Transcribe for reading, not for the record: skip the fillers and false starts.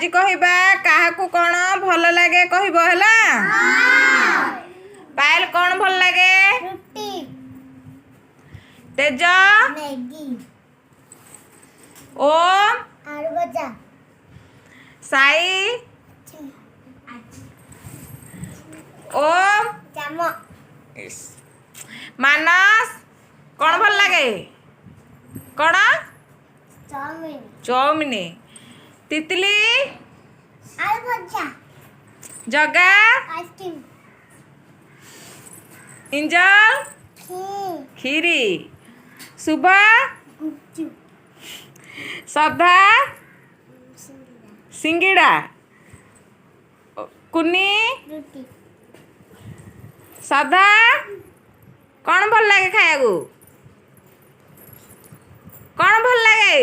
आज कहबा काहाकू कौन भल लगे कहब है। पायल कौन भल लगे? तेज ओम साई ओम मानस कौन भल लगे? कौन? चाउमिन। तितली जगा इंजल खीरी। सुबह श्रद्धा सिंगिड़ा। कुनी श्रद्धा कौन भल लगे खाया? कौन भल लगे?